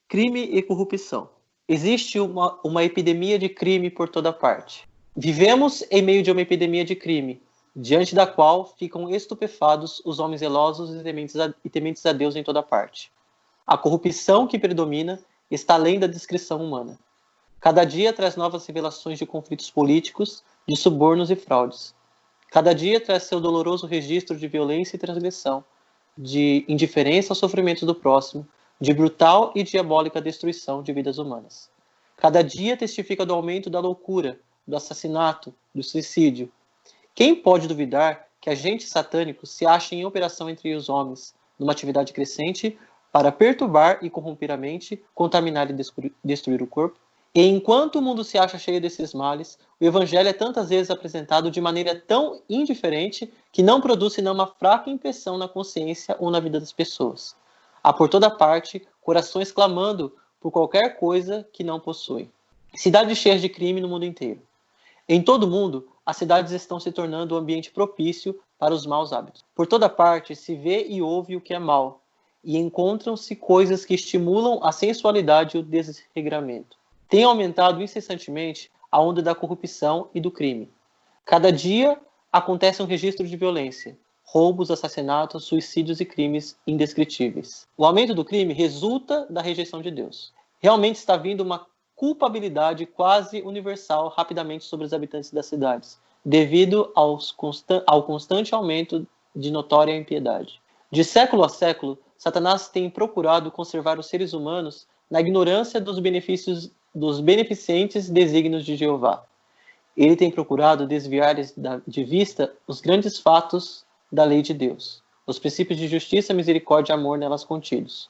Crime e corrupção. Existe uma epidemia de crime por toda parte. Vivemos em meio de uma epidemia de crime, diante da qual ficam estupefados os homens zelosos e tementes a Deus em toda parte. A corrupção que predomina está além da descrição humana. Cada dia traz novas revelações de conflitos políticos, de subornos e fraudes. Cada dia traz seu doloroso registro de violência e transgressão, de indiferença aos sofrimentos do próximo, de brutal e diabólica destruição de vidas humanas. Cada dia testifica do aumento da loucura, do assassinato, do suicídio. Quem pode duvidar que agentes satânicos se achem em operação entre os homens, numa atividade crescente, para perturbar e corromper a mente, contaminar e destruir o corpo? E enquanto o mundo se acha cheio desses males, o Evangelho é tantas vezes apresentado de maneira tão indiferente que não produz senão uma fraca impressão na consciência ou na vida das pessoas. Há por toda parte corações clamando por qualquer coisa que não possuem. Cidades cheias de crime no mundo inteiro. Em todo o mundo, as cidades estão se tornando um ambiente propício para os maus hábitos. Por toda parte se vê e ouve o que é mal, e encontram-se coisas que estimulam a sensualidade e o desregramento. Tem aumentado incessantemente a onda da corrupção e do crime. Cada dia acontece um registro de violência, roubos, assassinatos, suicídios e crimes indescritíveis. O aumento do crime resulta da rejeição de Deus. Realmente está vindo uma culpabilidade quase universal rapidamente sobre os habitantes das cidades, devido ao constante aumento de notória impiedade. De século a século, Satanás tem procurado conservar os seres humanos na ignorância dos beneficentes desígnios de Jeová. Ele tem procurado desviar de vista os grandes fatos da lei de Deus, os princípios de justiça, misericórdia e amor nelas contidos.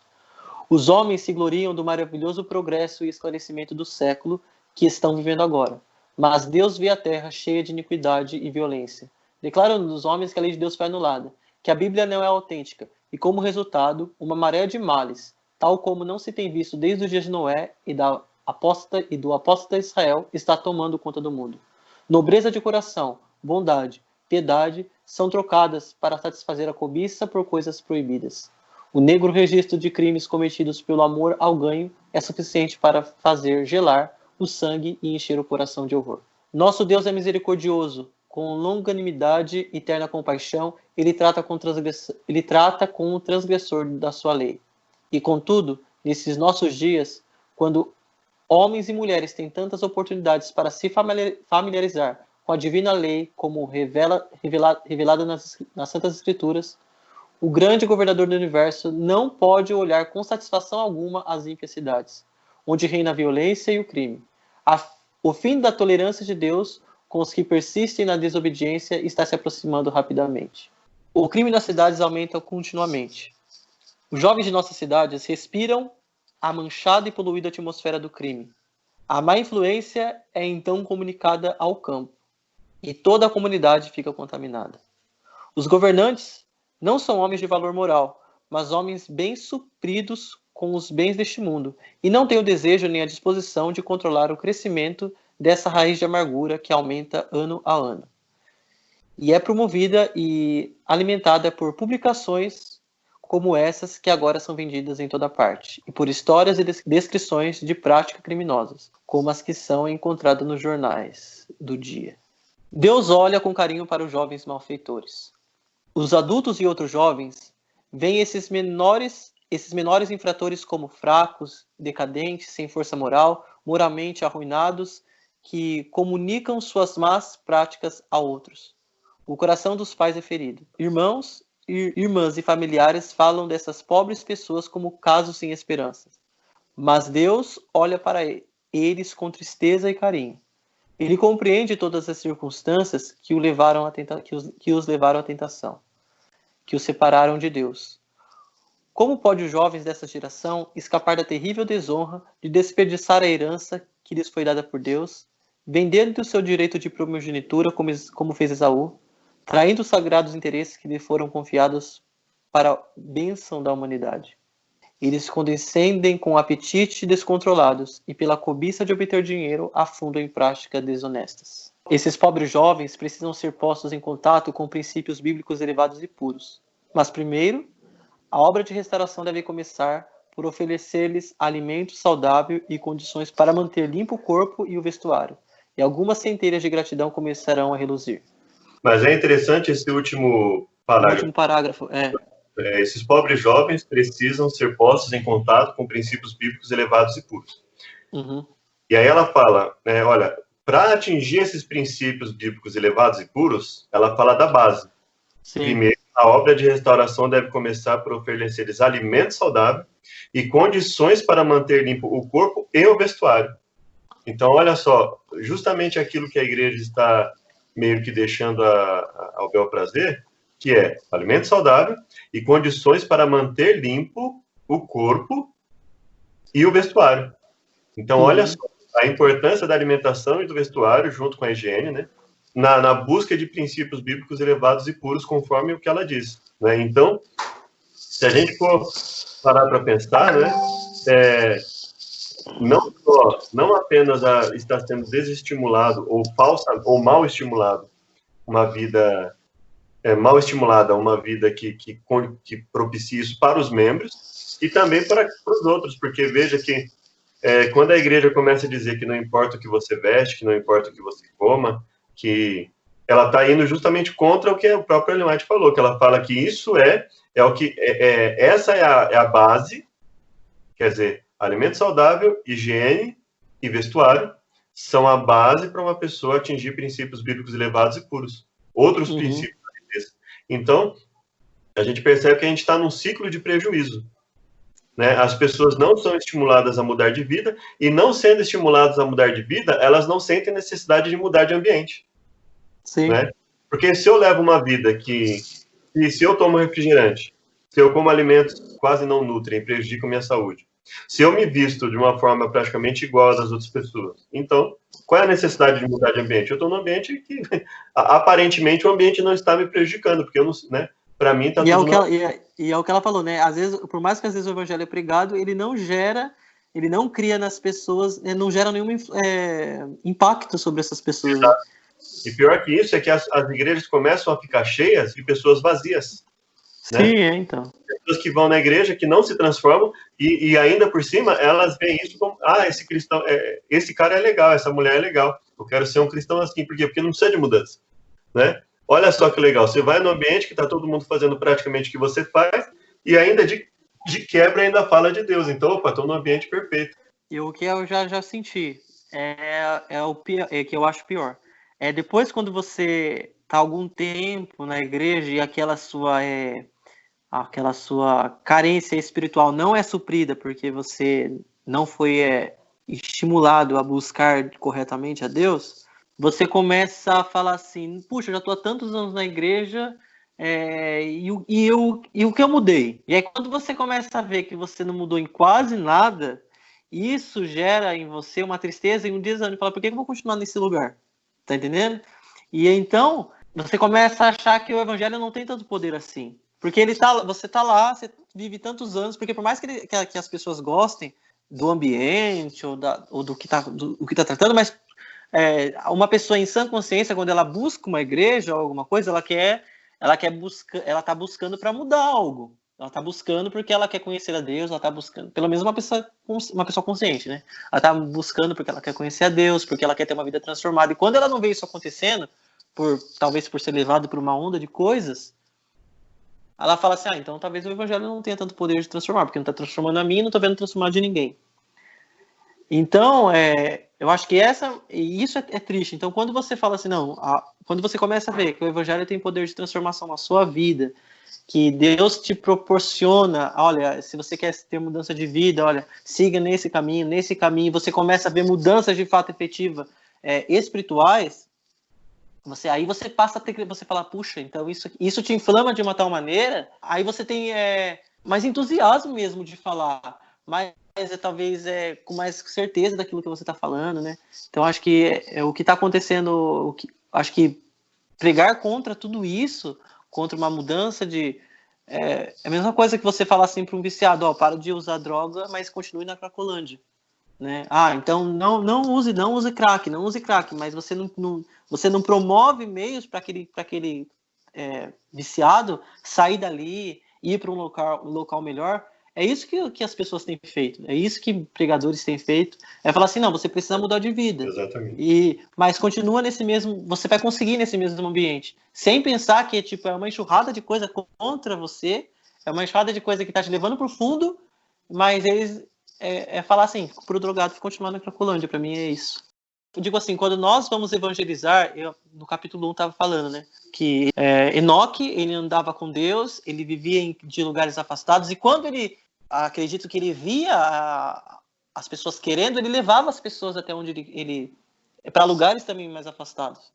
Os homens se gloriam do maravilhoso progresso e esclarecimento do século que estão vivendo agora, mas Deus vê a terra cheia de iniquidade e violência. Declaram os homens que a lei de Deus foi anulada, que a Bíblia não é autêntica, e como resultado, uma maré de males, tal como não se tem visto desde os dias de Noé e do apóstata Israel, está tomando conta do mundo. Nobreza de coração, bondade, piedade são trocadas para satisfazer a cobiça por coisas proibidas. O negro registro de crimes cometidos pelo amor ao ganho é suficiente para fazer gelar o sangue e encher o coração de horror. Nosso Deus é misericordioso, com longanimidade e terna compaixão, ele trata com o transgressor da sua lei. E contudo, nesses nossos dias, quando homens e mulheres têm tantas oportunidades para se familiarizar com a divina lei como revelada nas Santas Escrituras, o grande governador do universo não pode olhar com satisfação alguma as ímpias cidades, onde reina a violência e o crime. O fim da tolerância de Deus com os que persistem na desobediência está se aproximando rapidamente. O crime nas cidades aumenta continuamente. Os jovens de nossas cidades respiram a manchada e poluída atmosfera do crime. A má influência é então comunicada ao campo, e toda a comunidade fica contaminada. Os governantes não são homens de valor moral, mas homens bem supridos com os bens deste mundo, e não têm o desejo nem a disposição de controlar o crescimento dessa raiz de amargura que aumenta ano a ano. E é promovida e alimentada por publicações como essas que agora são vendidas em toda parte, e por histórias e descrições de práticas criminosas, como as que são encontradas nos jornais do dia. Deus olha com carinho para os jovens malfeitores. Os adultos e outros jovens veem esses menores infratores como fracos, decadentes, sem força moral, moralmente arruinados, que comunicam suas más práticas a outros. O coração dos pais é ferido. Irmãs e familiares falam dessas pobres pessoas como casos sem esperança. Mas Deus olha para eles com tristeza e carinho. Ele compreende todas as circunstâncias que os levaram à tentação, que os separaram de Deus. Como pode os jovens dessa geração escapar da terrível desonra de desperdiçar a herança que lhes foi dada por Deus, vendendo o seu direito de primogenitura, como fez Esaú, traindo os sagrados interesses que lhe foram confiados para a bênção da humanidade? Eles condescendem com apetite descontrolados e pela cobiça de obter dinheiro afundam em práticas desonestas. Esses pobres jovens precisam ser postos em contato com princípios bíblicos elevados e puros. Mas primeiro, a obra de restauração deve começar por oferecer-lhes alimento saudável e condições para manter limpo o corpo e o vestuário. E algumas centelhas de gratidão começarão a reluzir. Mas é interessante esse último parágrafo. O último parágrafo, esses pobres jovens precisam ser postos em contato com princípios bíblicos elevados e puros. Uhum. E aí ela fala, olha, para atingir esses princípios bíblicos elevados e puros, ela fala da base. Sim. Primeiro, a obra de restauração deve começar por oferecer-lhes alimento saudável e condições para manter limpo o corpo e o vestuário. Então, olha só, justamente aquilo que a igreja está meio que deixando ao bel prazer, que é alimento saudável e condições para manter limpo o corpo e o vestuário. Então, olha só, a importância da alimentação e do vestuário, junto com a higiene, né? Na busca de princípios bíblicos elevados e puros, conforme o que ela diz. Né? Então, se a gente for parar para pensar, né? Não apenas está sendo desestimulado ou mal estimulado uma vida mal estimulada, uma vida que propicie isso para os membros e também para os outros, porque veja que quando a igreja começa a dizer que não importa o que você veste, que não importa o que você coma, que ela está indo justamente contra o que o próprio Ellen White falou, que ela fala que isso essa é a base, quer dizer, alimento saudável, higiene e vestuário são a base para uma pessoa atingir princípios bíblicos elevados e puros. Outros princípios. Então, a gente percebe que a gente está num ciclo de prejuízo. Né? As pessoas não são estimuladas a mudar de vida, e não sendo estimuladas a mudar de vida, elas não sentem necessidade de mudar de ambiente. Sim. Né? Porque se eu levo uma vida se eu tomo refrigerante, se eu como alimentos que quase não nutrem, prejudicam minha saúde, se eu me visto de uma forma praticamente igual às das outras pessoas, então, qual é a necessidade de mudar de ambiente? Eu estou num ambiente que, aparentemente, o ambiente não está me prejudicando, porque eu não, né? Para mim tá tudo e é o que ela falou, né? Às vezes, por mais que às vezes o evangelho é pregado, ele não cria nas pessoas, não gera nenhum impacto sobre essas pessoas. Né? E pior que isso é que as igrejas começam a ficar cheias de pessoas vazias. Sim, né? Então. Pessoas que vão na igreja, que não se transformam, e ainda por cima, elas veem isso como, esse cristão, esse cara é legal, essa mulher é legal, eu quero ser um cristão assim. Por quê? Porque não precisa de mudança. Né? Olha só que legal, você vai no ambiente que está todo mundo fazendo praticamente o que você faz, e ainda de quebra ainda fala de Deus. Então, estou no ambiente perfeito. E o que eu já senti o pior, que eu acho pior. Depois, quando você está algum tempo na igreja e aquela sua carência espiritual não é suprida porque você não foi estimulado a buscar corretamente a Deus, você começa a falar assim, puxa, eu já estou há tantos anos na igreja e o que eu mudei? E aí quando você começa a ver que você não mudou em quase nada, isso gera em você uma tristeza e um desânimo. Fala, por que eu vou continuar nesse lugar? Tá entendendo? E então, você começa a achar que o evangelho não tem tanto poder assim. Porque você tá lá, você vive tantos anos, porque por mais que as pessoas gostem do ambiente ou do que tá tratando, mas uma pessoa em sã consciência, quando ela busca uma igreja ou alguma coisa, ela tá buscando para mudar algo. Ela tá buscando porque ela quer conhecer a Deus, ela tá buscando, pelo menos uma pessoa consciente, né? Ela tá buscando porque ela quer conhecer a Deus, porque ela quer ter uma vida transformada. E quando ela não vê isso acontecendo, talvez por ser levado por uma onda de coisas, ela fala assim, então talvez o evangelho não tenha tanto poder de transformar, porque não está transformando a mim e não estou vendo transformar de ninguém. Então, eu acho que isso é triste. Então, quando você fala assim, quando você começa a ver que o evangelho tem poder de transformação na sua vida, que Deus te proporciona, olha, se você quer ter mudança de vida, olha, siga nesse caminho, você começa a ver mudanças de fato efetiva espirituais, aí você passa a ter que, você fala, puxa, então isso te inflama de uma tal maneira, aí você tem mais entusiasmo mesmo de falar, mas talvez com mais certeza daquilo que você está falando, né? Então acho que o que está acontecendo, acho que pregar contra tudo isso, contra uma mudança é a mesma coisa que você falar assim para um viciado, para de usar droga, mas continue na Cracolândia. Né? Então não use crack, mas você não promove meios para aquele viciado sair dali, ir para um local melhor. É isso que as pessoas têm feito, é isso que pregadores têm feito, é falar assim, não, você precisa mudar de vida. Exatamente. Mas continua nesse mesmo, você vai conseguir nesse mesmo ambiente, sem pensar que tipo, é uma enxurrada de coisa contra você, é uma enxurrada de coisa que está te levando para o fundo, mas eles falar assim, pro drogado continuar na Cracolândia, para mim é isso. Eu digo assim, quando nós vamos evangelizar, no capítulo 1 estava falando, né, que Enoque, ele andava com Deus, ele vivia de lugares afastados, e quando ele, acredito que ele via as pessoas querendo, ele levava as pessoas até onde ele para lugares também mais afastados.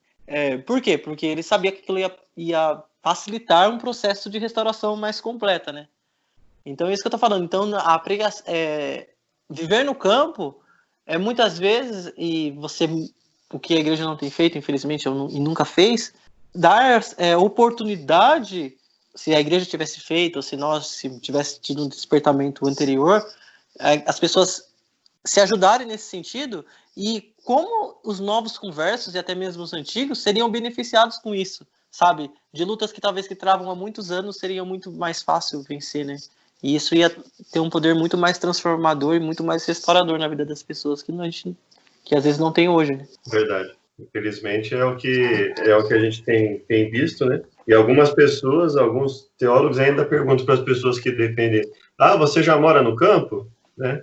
Por quê? Porque ele sabia que aquilo ia facilitar um processo de restauração mais completa, né? Então é isso que eu tô falando. Então viver no campo muitas vezes, o que a igreja não tem feito, infelizmente, e nunca fez, dar oportunidade, se a igreja tivesse feito, ou se tivesse tido um despertamento anterior, as pessoas se ajudarem nesse sentido, e como os novos conversos, e até mesmo os antigos, seriam beneficiados com isso, sabe? De lutas que talvez que travam há muitos anos, seria muito mais fácil vencer, né? E isso ia ter um poder muito mais transformador e muito mais restaurador na vida das pessoas que às vezes não tem hoje, né? Verdade. Infelizmente é o que a gente tem visto, né? E algumas pessoas, alguns teólogos ainda perguntam para as pessoas que defendem: você já mora no campo, né?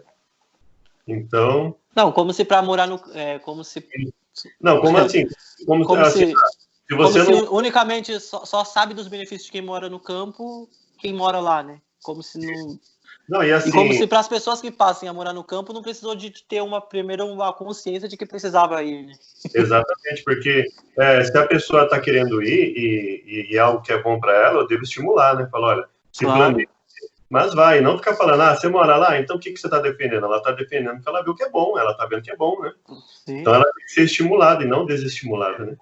Então. Não, como se para morar no, como se. Não, como assim? Como se unicamente só sabe dos benefícios de quem mora no campo, quem mora lá, né? Como se não. Não, e, assim, e como se para as pessoas que passem a morar no campo não precisou de ter uma consciência de que precisava ir. Né? Exatamente, porque se a pessoa está querendo ir e algo que é bom para ela, eu devo estimular, né? Falar, olha, se planeja, mas vai, não ficar falando, você mora lá, então o que você está defendendo? Ela está defendendo que ela viu que é bom, ela está vendo que é bom, né? Sim. Então ela tem que ser estimulada e não desestimulada, né?